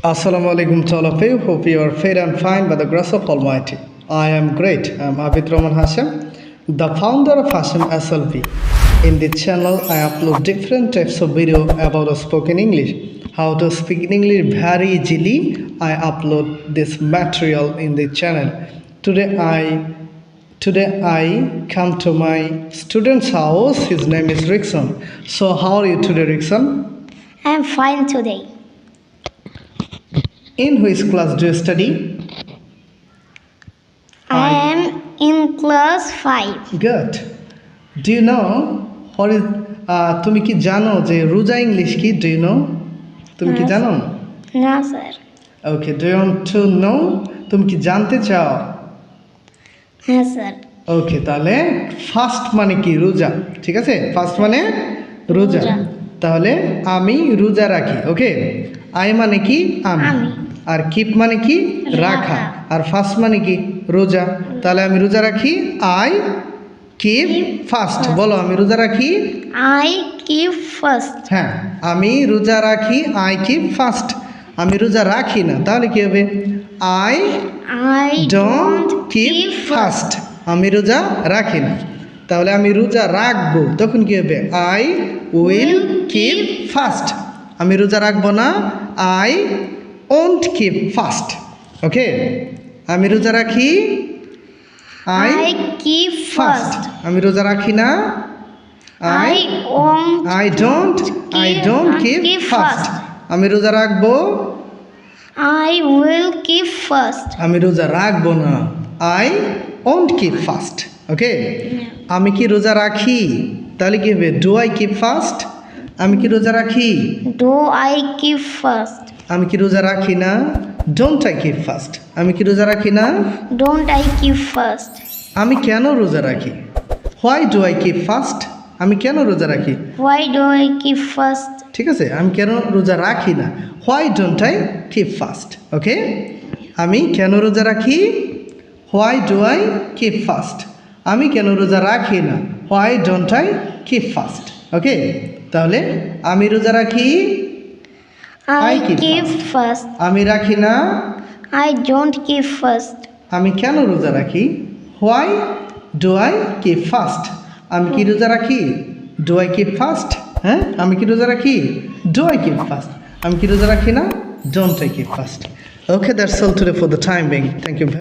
Assalamu alaikum to all of you. Hope you are fair and fine by the grace of Almighty. I am great. I am Abid Rahman Hashim, the founder of Hashim SLV. In this channel, I upload different types of video about spoken English. How to speak English very easily. I upload this material in the channel. Today I come to my student's house. His name is Rickson. So how are you today, Rickson? I am fine today. In which class do you study? I am in class 5. Good. Do you know what is তুমি কি জানো যে রোজা English কি? Do you know? তুমি কি জানো? না sir. Okay, do you want to know? তুমি কি জানতে চাও? হ্যাঁ স্যার। Okay, তাহলে ফাস্ট মানে কি? রোজা। ঠিক আছে? ফাস্ট মানে রোজা। তাহলে আমি রোজা রাখি। ওকে? আই মানে কি? আমি। আর কিপ মানে কি? রাখা। আর ফাস্ট মানে কি? রোজা। তাহলে আমি রোজা রাখি। I keep fast. বলো, আমি রোজা রাখি। I keep fast. হ্যাঁ, আমি রোজা রাখি। I keep fast. আমি রোজা রাখি না, তাহলে কি হবে? I don't keep fast. আমি রোজা রাখি না। তাহলে আমি রোজা রাখবো, তখন কি হবে? I will keep fast. আমি রোজা রাখবো না। I won't keep fast. Okay, আমি রোজা রাখি। I keep fast. আমি রোজা রাখি না। I don't keep fast. আমি রোজা রাখবো। I will keep fast. আমি রোজা রাখবো না। I won't keep fast. Okay, আমি কি রোজা রাখি? তাহলে কি হবে? Do I keep fast? আমি কি রোজা রাখি? Do I keep fast. আমি কি রোজা রাখি না? Don't I keep fast. আমি কি রোজা রাখি না? Don't I keep fast. আমি কেন রোজা রাখি? Why do I keep fast? আমি কেন রোজা রাখি? Why do I keep fast. ঠিক আছে, আমি কেন রোজা রাখি না? Why don't I keep fast. Okay, আমি কেন রোজা রাখি? Why do I keep fast. আমি কেন রোজা রাখি না? Why don't I keep fast. Okay, তাহলে আমি রোজা রাখি। I keep fast. আমি রাখি না। I don't keep fast. আমি কেন রোজা রাখি? Why do I keep fast. আমি কি রোজা রাখি? Do I keep fast? হ্যাঁ, আমি কি রোজা রাখি? Do I keep fast. আমি কি রোজা রাখি না? Don't I keep fast. Okay, that's all today for the time being. Thank you.